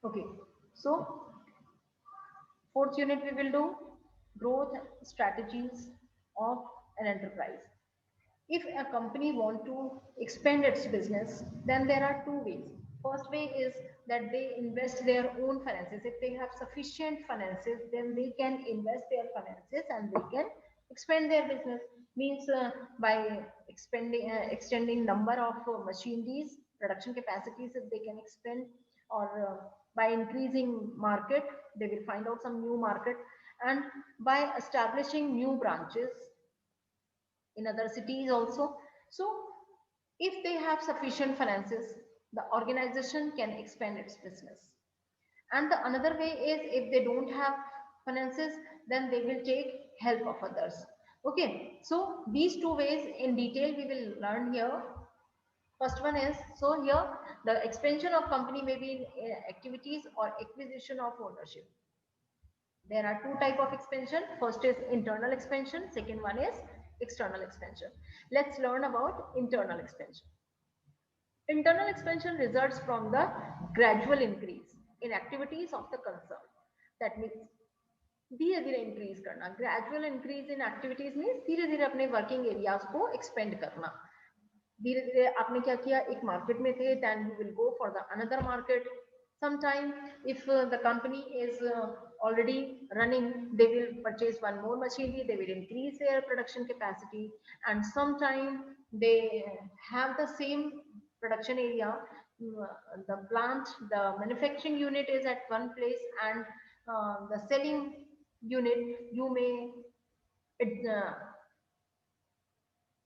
Okay, so fourth unit we will do growth strategies of an enterprise. If a company want to expand its business, then there are two ways. First way is that they invest their own finances. If they have sufficient finances, then they can invest their finances and they can expand their business. Means by extending number of machineries, production capacities, if they can expand, or by increasing market, they will find out some new market, and by establishing new branches in other cities also. So if they have sufficient finances, the organization can expand its business. And the another way is, if they don't have finances, then they will take help of others. Okay, so these two ways in detail we will learn here. First one is, so here the expansion of company may be in activities or acquisition of ownership. There are two type of expansion. First is internal expansion, second one is external expansion. Let's learn about internal expansion. Internal expansion results from the gradual increase in activities of the concern. That means धीरे धीरे increase करना. Gradual increase in activities means धीरे धीरे अपने working areas को expand करना. धीरे धीरे आपने क्या किया, एक मार्केट में थे, then you will go for the another market. Sometime if the company is already running, they will purchase one more machinery, they will increase their production capacity, and sometime they have the same production area. The plant, the manufacturing unit is at one place, and the selling unit, uh,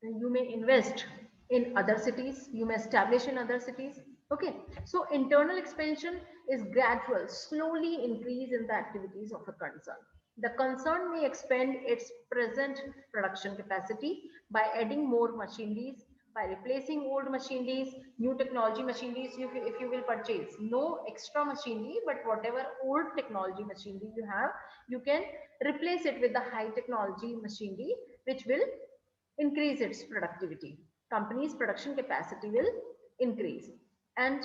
you may invest in other cities, you may establish in other cities. Okay, so internal expansion is gradual, slowly increase in the activities of a concern. The concern may expand its present production capacity by adding more machineries, by replacing old machineries, new technology machineries. If you will purchase no extra machinery, but whatever old technology machinery you have, you can replace it with the high technology machinery, which will increase its productivity. Company's production capacity will increase. And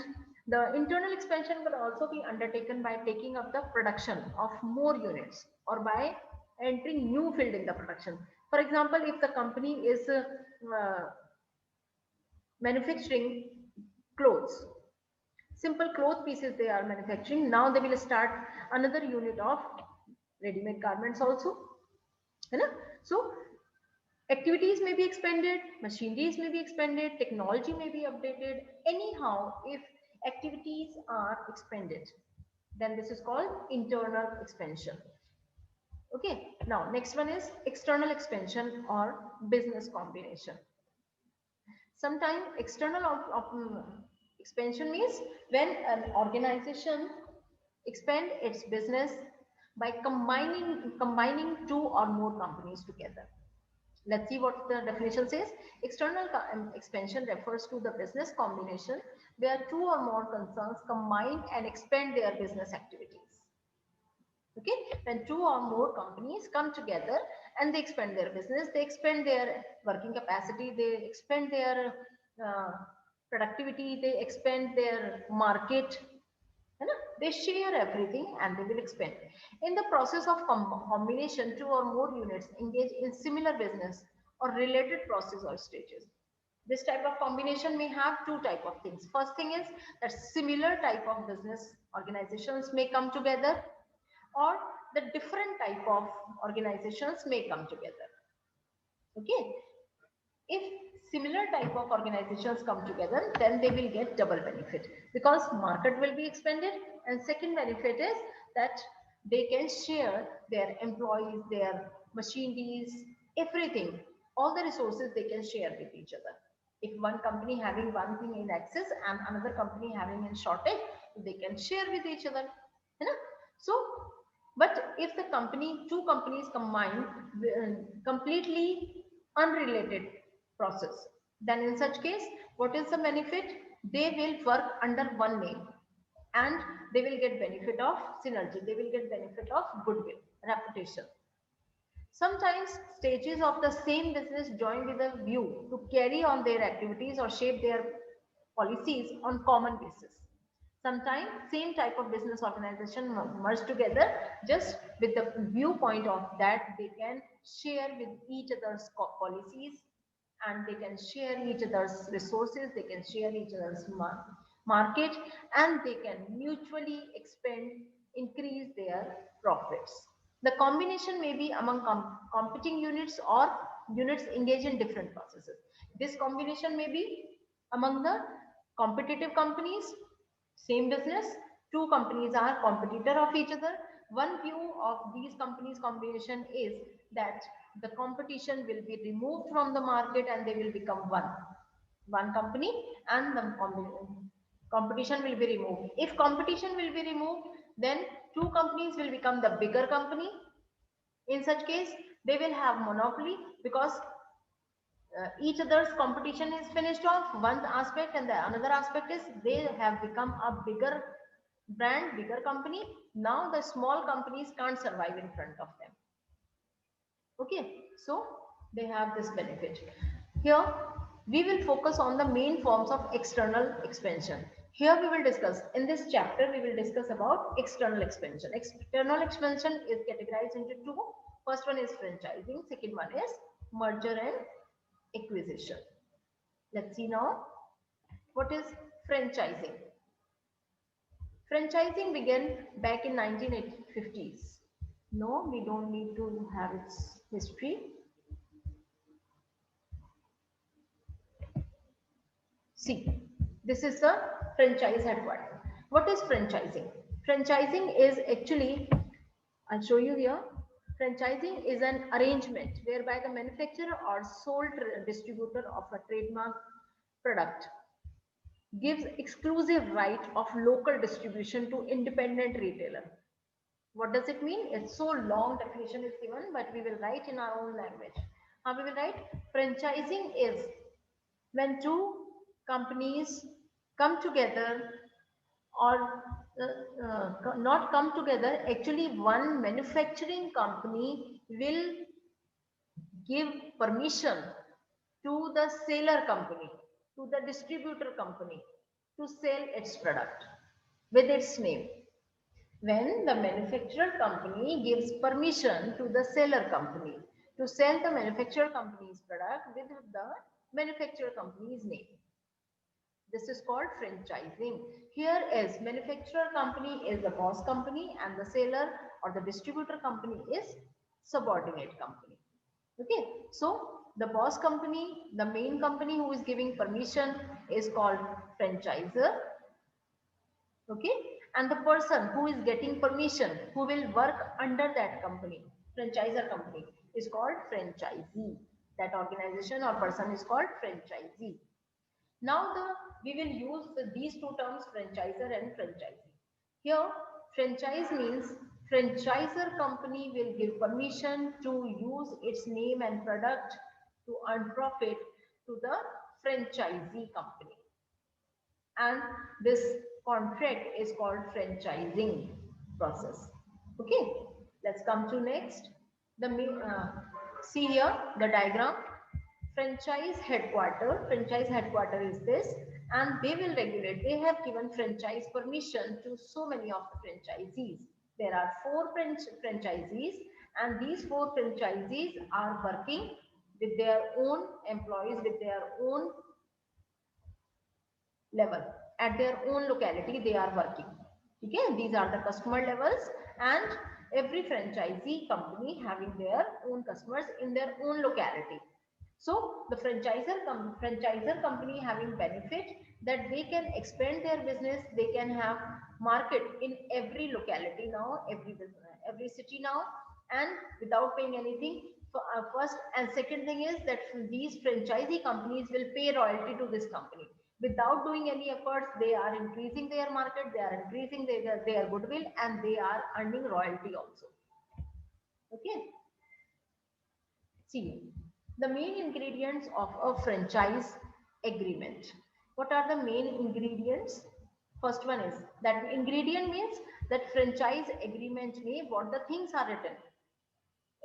the internal expansion will also be undertaken by taking up the production of more units, or by entering new field in the production. For example, if the company is manufacturing clothes, simple cloth pieces they are manufacturing, now they will start another unit of ready-made garments also. So activities may be expanded, machineries may be expanded, technology may be updated. Anyhow, if activities are expanded, then this is called internal expansion. Okay, now next one is external expansion or business combination. Sometimes external expansion means when an organization expand its business by combining two or more companies together. Let's see what the definition says. External expansion refers to the business combination where two or more concerns combine and expand their business activities. Okay, when two or more companies come together and they expand their business, they expand their working capacity, they expand their uh, productivity, they expand their market. They share everything and they will expand. In the process of combination, two or more units engage in similar business or related process or stages. This type of combination may have two type of things. First thing is that similar type of business organizations may come together, or the different type of organizations may come together. Okay, if similar type of organizations come together, then they will get double benefit, because market will be expanded, and second benefit is that they can share their employees, their machineries, everything, all the resources they can share with each other. If one company having one thing in excess and another company having in shortage, they can share with each other. So but if the two companies combine completely unrelated process, then in such case, what is the benefit? They will work under one name, and they will get benefit of synergy. They will get benefit of goodwill, reputation. Sometimes stages of the same business join with a view to carry on their activities or shape their policies on common basis. Sometimes same type of business organization merge together just with the viewpoint of that they can share with each other's policies, and they can share each other's resources, they can share each other's market, and they can mutually expand, increase their profits. The combination may be among competing units or units engaged in different processes. This combination may be among the competitive companies, same business, two companies are competitor of each other. One view of these companies combination is that the competition will be removed from the market and they will become one company, and the competition will be removed. If competition will be removed, then two companies will become the bigger company. In such case, they will have monopoly because each other's competition is finished off, one aspect, and the another aspect is they have become a bigger brand, bigger company. Now the small companies can't survive in front of them. Okay, so they have this benefit. Here we will focus on the main forms of external expansion. Here we will discuss, in this chapter we will discuss about external expansion. External expansion is categorized into two. First one is franchising, second one is merger and acquisition. Let's see now what is franchising. Franchising began back in 1950s. No, we don't need to have its history. See, this is the franchise headquarters. What is franchising? Franchising is actually, I'll show you here. Franchising is an arrangement whereby the manufacturer or sole distributor of a trademark product gives exclusive right of local distribution to independent retailer. What does it mean? It's so long definition is given, but we will write in our own language. How we will write? Franchising is when two companies come together, or not come together, actually one manufacturing company will give permission to the seller company, to the distributor company to sell its product with its name. When the manufacturer company gives permission to the seller company to sell the manufacturer company's product with the manufacturer company's name. This is called franchising. Here is manufacturer company is the boss company and the seller or the distributor company is subordinate company. Okay, so the boss company, the main company who is giving permission is called franchisor. Okay, and the person who is getting permission, who will work under that company, franchisor company, is called franchisee. That organization or person is called franchisee. Now we will use these two terms, franchisor and franchisee. Here franchise means franchisor company will give permission to use its name and product to earn profit to the franchisee company, and this contract is called franchising process. Okay, let's come to next. The see here the diagram. Franchise headquarter is this, and they will regulate. They have given franchise permission to so many of the franchisees. There are 4 franchisees, and these 4 franchisees are working with their own employees, with their own level, at their own locality they are working. Okay, these are the customer levels, and every franchisee company having their own customers in their own locality. So the franchisor company having benefit that they can expand their business, they can have market in every locality now, every city now, and without paying anything. First and second thing is that these franchisee companies will pay royalty to this company. Without doing any efforts, they are increasing their market, they are increasing their goodwill, and they are earning royalty also. Okay. See, the main ingredients of a franchise agreement. What are the main ingredients? First one is that ingredient means that franchise agreement may what the things are written.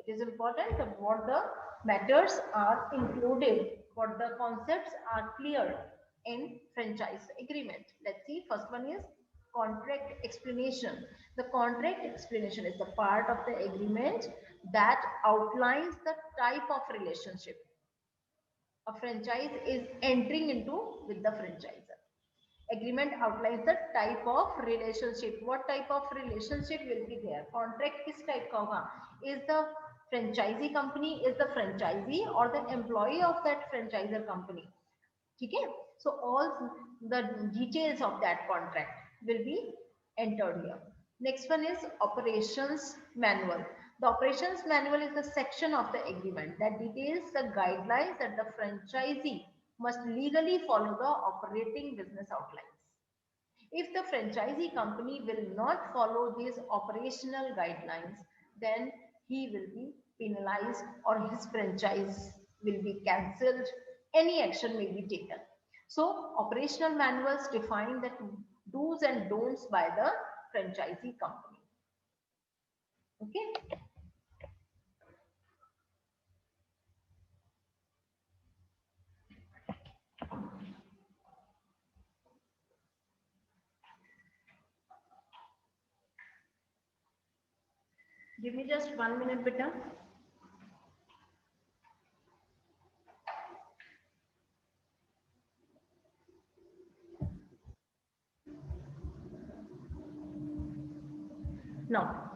It is important that what the matters are included, what the concepts are clear in franchise agreement. Let's see, first one is contract explanation. The contract explanation is the part of the agreement that outlines the type of relationship a franchise is entering into with the franchisor. Agreement outlines the type of relationship. What type of relationship will be there? Contract किस type का होगा? Is the franchisee company is the franchisee or the employee of that franchisor company? ठीक है? So all the details of that contract will be entered here. Next one is operations manual. The operations manual is the section of the agreement that details the guidelines that the franchisee must legally follow the operating business outlines. If the franchisee company will not follow these operational guidelines, then he will be penalized or his franchise will be cancelled. Any action may be taken. So, operational manuals define the do's and don'ts by the franchisee company. Okay. Give me just 1 minute, beta. Now,